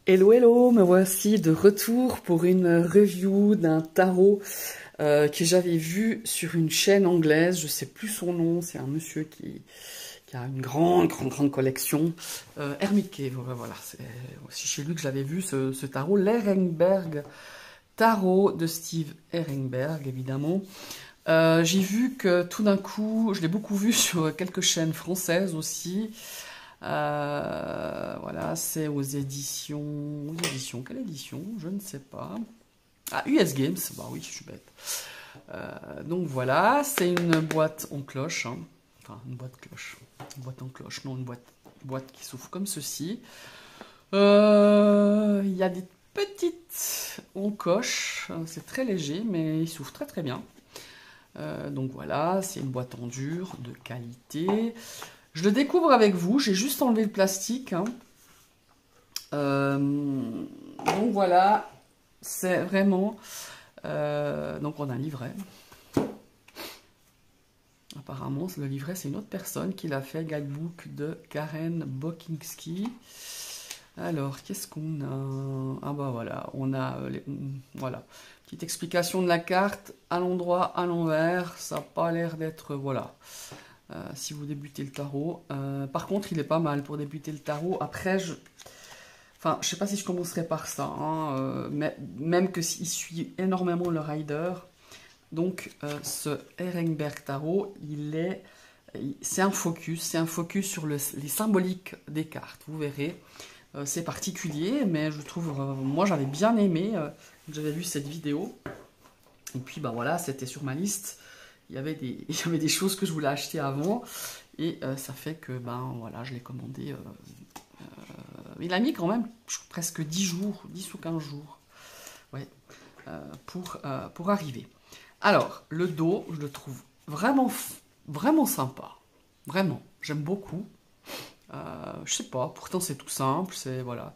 Hello hello, me voici de retour pour une review d'un tarot que j'avais vu sur une chaîne anglaise, je sais plus son nom, c'est un monsieur qui a une grande collection, Hermit Cave, voilà, c'est aussi chez lui que j'avais vu ce tarot, l'Ehrenberg Tarot de Steve Ehrenberg, évidemment. J'ai vu que tout d'un coup, je l'ai beaucoup vu sur quelques chaînes françaises aussi. Voilà, c'est aux éditions... Quelle édition? Je ne sais pas. Ah, US Games, bah oui, je suis bête. Donc voilà, c'est une boîte en cloche. Hein. Enfin, une boîte cloche. Une boîte en cloche, non, une boîte qui s'ouvre comme ceci. Il y a des petites encoches. C'est très léger, mais il s'ouvre très bien. Donc voilà, c'est une boîte en dur de qualité. Je le découvre avec vous, j'ai juste enlevé le plastique. Hein. Donc voilà, c'est vraiment... donc on a un livret. Apparemment, le livret, c'est une autre personne qui l'a fait, guidebook de Karen Bokinski. Alors, qu'est-ce qu'on a? Ah bah voilà, on a... voilà, petite explication de la carte, à l'endroit, à l'envers, ça n'a pas l'air d'être... Voilà. Si vous débutez le tarot. Par contre, il est pas mal pour débuter le tarot. Après, je sais pas si je commencerai par ça. Hein, mais même que s'il suit énormément le rider. Donc, ce Ehrenberg Tarot, c'est un focus. C'est un focus sur les symboliques des cartes. Vous verrez. C'est particulier, mais je trouve... moi, j'avais bien aimé. J'avais vu cette vidéo. Et puis, bah voilà, c'était sur ma liste. Il y avait des choses que je voulais acheter avant et ça fait que voilà, je l'ai commandé. Il a mis quand même presque 10 jours, 10 ou 15 jours ouais, pour arriver. Alors, le dos, je le trouve vraiment sympa. Vraiment, j'aime beaucoup. Je sais pas, pourtant c'est tout simple, c'est voilà.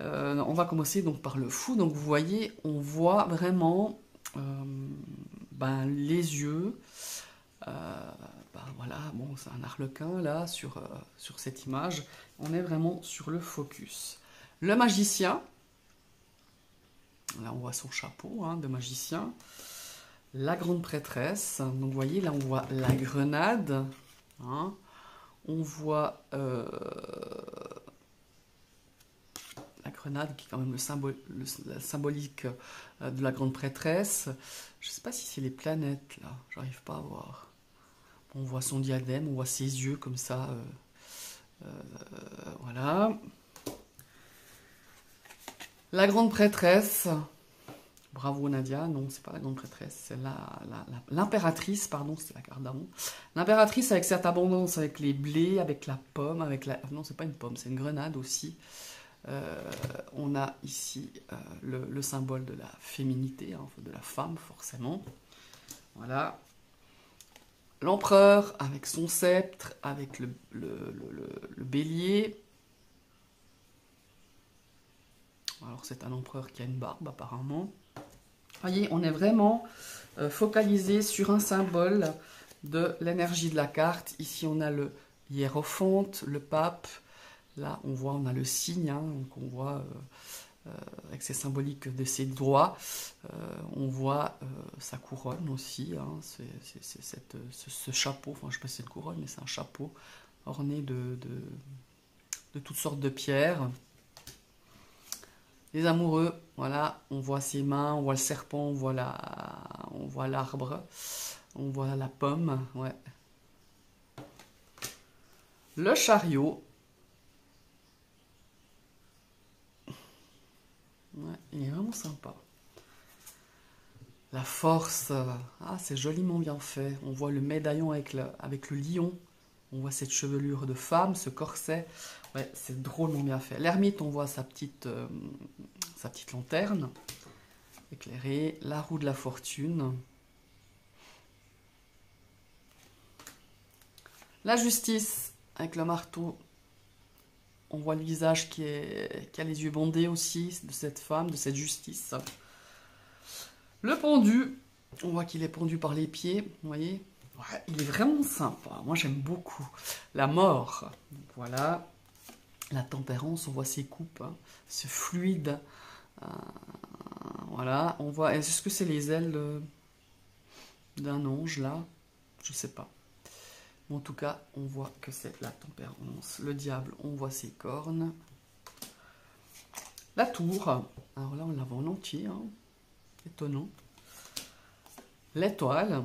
On va commencer donc par le fou. Donc vous voyez, on voit vraiment... les yeux, voilà, bon, c'est un arlequin là sur cette image. On est vraiment sur le focus. Le magicien, là on voit son chapeau hein, de magicien. La grande prêtresse, donc vous voyez là on voit la grenade. Hein, on voit la grenade qui est quand même la symbolique de la grande prêtresse. Je ne sais pas si c'est les planètes là, j'arrive pas à voir. On voit son diadème, on voit ses yeux comme ça. Voilà. La grande prêtresse. Bravo Nadia, non c'est pas la grande prêtresse, c'est l'impératrice, pardon, c'est la carte d'amont. L'impératrice avec cette abondance, avec les blés, avec la pomme, avec la... Non c'est pas une pomme, c'est une grenade aussi. On a ici le symbole de la féminité, hein, de la femme forcément. Voilà. L'empereur avec son sceptre, avec le bélier. Alors c'est un empereur qui a une barbe apparemment. Vous voyez, on est vraiment focalisé sur un symbole de l'énergie de la carte. Ici on a le hiérophante, le pape. Là, on a le signe, hein, donc on voit avec ses symboliques de ses doigts, on voit sa couronne aussi, hein, ce chapeau, enfin je ne sais pas si c'est une couronne, mais c'est un chapeau orné de toutes sortes de pierres. Les amoureux, voilà, on voit ses mains, on voit le serpent, on voit l'arbre, on voit la pomme, ouais. Le chariot. Ouais, il est vraiment sympa. La force, c'est joliment bien fait. On voit le médaillon avec le lion. On voit cette chevelure de femme, ce corset. Ouais, c'est drôlement bien fait. L'ermite, on voit sa petite lanterne éclairée. La roue de la fortune. La justice, avec le marteau. On voit le visage qui a les yeux bandés aussi, de cette femme, de cette justice. Le pendu, on voit qu'il est pendu par les pieds, vous voyez. Ouais, il est vraiment sympa, moi j'aime beaucoup. La mort, voilà. La tempérance, on voit ses coupes, hein, ce fluide. Euh, voilà, on voit. Est-ce que c'est les ailes d'un ange là? Je sais pas. Mais en tout cas, on voit que c'est la tempérance. Le diable, on voit ses cornes. La tour. Alors là, on la voit en entier. Hein. Étonnant. L'étoile.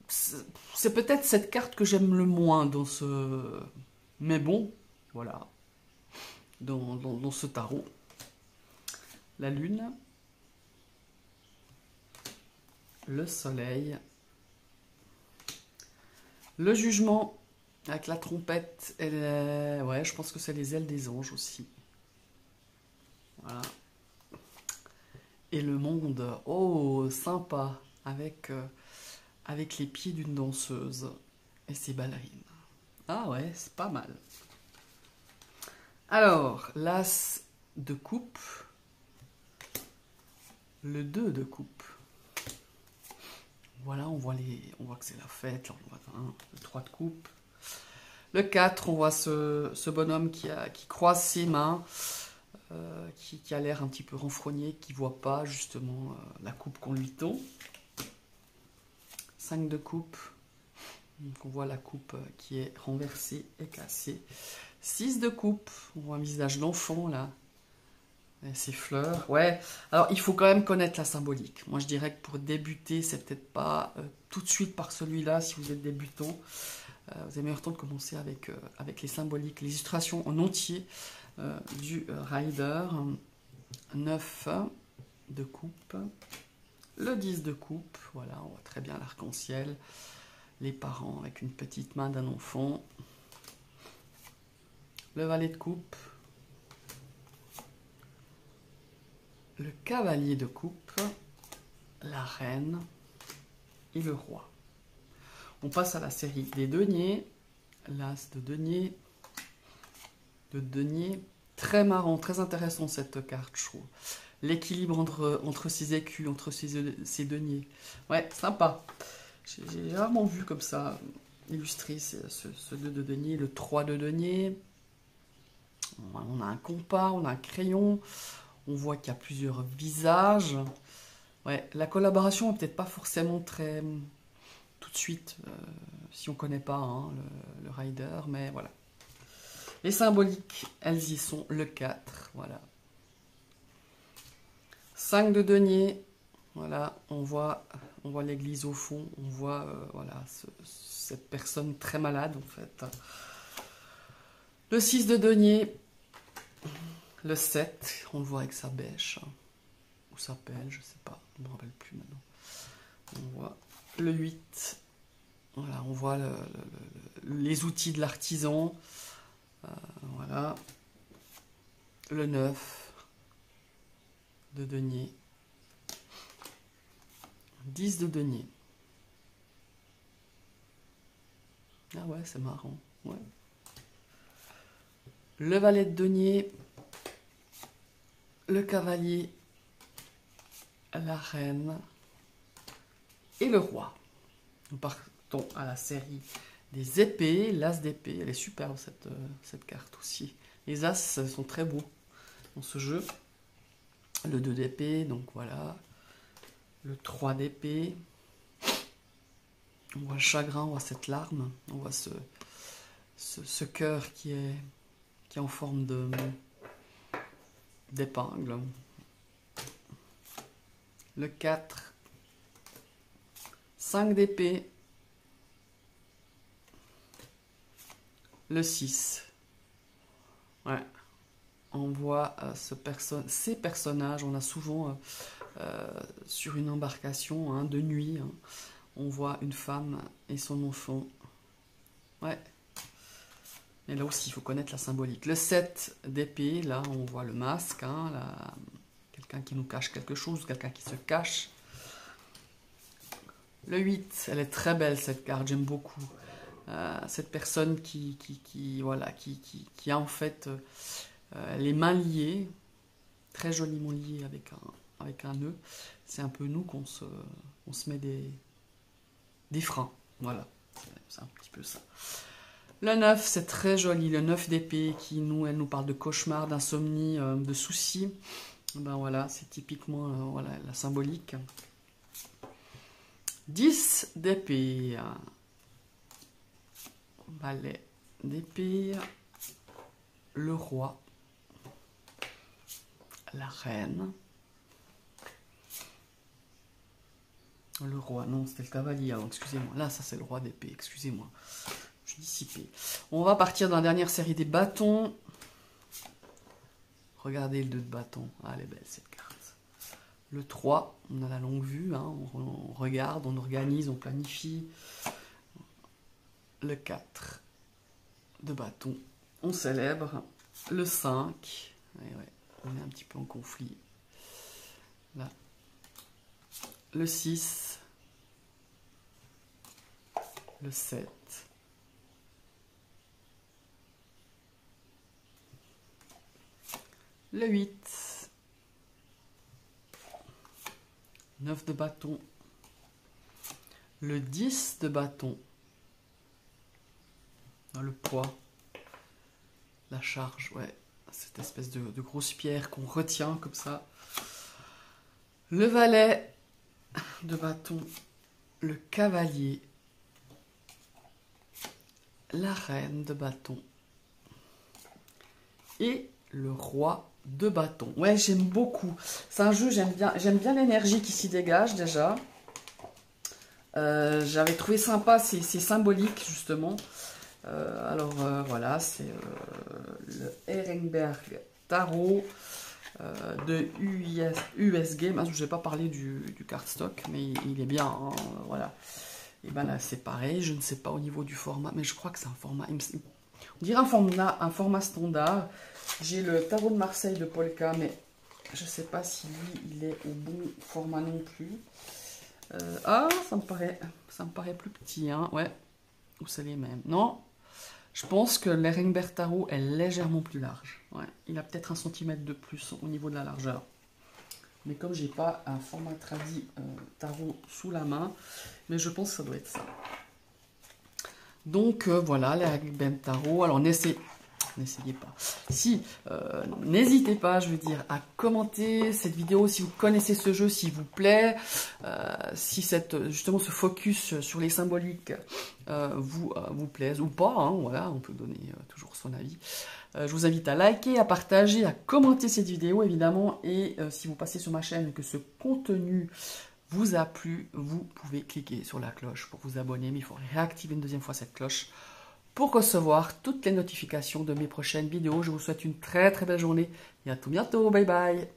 C'est peut-être cette carte que j'aime le moins dans ce... Mais bon, voilà. Dans ce tarot. La lune. Le soleil. Le jugement. Avec la trompette. Ouais, je pense que c'est les ailes des anges aussi. Voilà. Et le monde. Oh, sympa. Avec les pieds d'une danseuse et ses ballerines. Ah ouais, c'est pas mal. Alors, l'as de coupe, le 2 de coupe. Voilà, on voit que c'est la fête. Là, on voit le 3 de coupe. Le 4, on voit ce bonhomme qui croise ses mains, qui a l'air un petit peu renfrogné, qui ne voit pas justement la coupe qu'on lui tend. 5 de coupe. Donc on voit la coupe qui est renversée et cassée. 6 de coupe, on voit un visage d'enfant là. Et ses fleurs. Ouais, alors il faut quand même connaître la symbolique. Moi je dirais que pour débuter, c'est peut-être pas tout de suite par celui-là si vous êtes débutant. Vous avez meilleur temps de commencer avec les symboliques, les illustrations en entier du Rider. 9 de coupe. Le 10 de coupe, voilà, on voit très bien l'arc-en-ciel. Les parents avec une petite main d'un enfant. Le valet de coupe. Le cavalier de coupe. La reine. Et le roi. On passe à la série des deniers. L'as de denier. De denier. Très marrant, très intéressant cette carte, je trouve. L'équilibre entre ses écus, entre ses deniers. Ouais, sympa. J'ai rarement vu comme ça illustrer ce 2 de denier, le 3 de denier. On a un compas, on a un crayon. On voit qu'il y a plusieurs visages. Ouais, la collaboration n'est peut-être pas forcément très tout de suite, si on ne connaît pas hein, le rider, mais voilà. Les symboliques, elles y sont, le 4, voilà. 5 de denier, voilà, on voit l'église au fond, on voit voilà, cette personne très malade en fait. Le 6 de denier, le 7, on le voit avec sa bêche, ou sa pelle, je sais pas, je ne me rappelle plus maintenant. On voit le 8, voilà, on voit les outils de l'artisan, voilà. Le 9 de denier, 10 de denier. Ah ouais, c'est marrant, ouais. Le valet de denier, le cavalier, la reine et le roi. Nous partons à la série des épées. L'as d'épée, elle est superbe cette carte aussi. Les as sont très beaux dans ce jeu. Le 2 d'épée, donc voilà. Le 3 d'épée. On voit le chagrin, on voit cette larme, on voit ce cœur qui est en forme d'épingle. Le 4. 5 d'épée. Le 6. Ouais. On voit ces personnages, on a souvent sur une embarcation hein, de nuit, hein, on voit une femme et son enfant. Ouais. Et là aussi, il faut connaître la symbolique. Le 7 d'épée, là, on voit le masque, hein, quelqu'un qui nous cache quelque chose, quelqu'un qui se cache. Le 8, elle est très belle cette carte, j'aime beaucoup. Cette personne qui a en fait les mains liées, très joliment liées avec un nœud. C'est un peu nous qu'on se met des freins. Voilà, c'est un petit peu ça. Le 9, c'est très joli. Le 9 d'épée qui elle nous parle de cauchemar, d'insomnie, de soucis. Ben voilà, c'est typiquement voilà, la symbolique. 10 d'épée. Valet d'épée. Le roi. La reine. Le roi, non, c'était le cavalier, alors excusez-moi. Là, ça c'est le roi d'épée, excusez-moi. Je suis dissipé. On va partir dans la dernière série des bâtons. Regardez le 2 de bâton. Ah, elle est belle cette carte. Le 3, on a la longue vue, hein, on regarde, on organise, on planifie. Le 4 de bâton, on célèbre. Le 5, ouais, on est un petit peu en conflit. Là. Le 6, le 7, le 8, 9 de bâton, le 10 de bâton, le poids, la charge, ouais, cette espèce de grosse pierre qu'on retient comme ça, le valet de bâton, le cavalier, la reine de bâton et le roi de bâton. Ouais, j'aime beaucoup. C'est un jeu, j'aime bien l'énergie qui s'y dégage déjà. J'avais trouvé sympa, c'est symbolique justement. Voilà, c'est le Ehrenberg Tarot de US Game. Je n'ai pas parlé du cardstock, mais il est bien, hein, voilà. Et ben là c'est pareil, je ne sais pas au niveau du format, mais je crois que c'est un format, on dirait un format standard. J'ai le tarot de Marseille de Polka, mais je ne sais pas si lui il est au bon format non plus. Ah, ça me paraît plus petit, hein, ouais, ou c'est les mêmes, non. Je pense que l'Ehrenberg Tarot est légèrement plus large. Ouais, il a peut-être 1 cm de plus au niveau de la largeur. Mais comme j'ai pas un format tradi tarot sous la main, mais je pense que ça doit être ça. Donc voilà, l'Ehrenberg Tarot. Alors n'essayez pas. Si, n'hésitez pas, je veux dire, à commenter cette vidéo si vous connaissez ce jeu, s'il vous plaît, si justement ce focus sur les symboliques vous plaise ou pas, hein, voilà, on peut donner toujours son avis. Je vous invite à liker, à partager, à commenter cette vidéo évidemment, et si vous passez sur ma chaîne et que ce contenu vous a plu, vous pouvez cliquer sur la cloche pour vous abonner, mais il faut réactiver une deuxième fois cette cloche pour recevoir toutes les notifications de mes prochaines vidéos. Je vous souhaite une très très belle journée et à tout bientôt. Bye bye.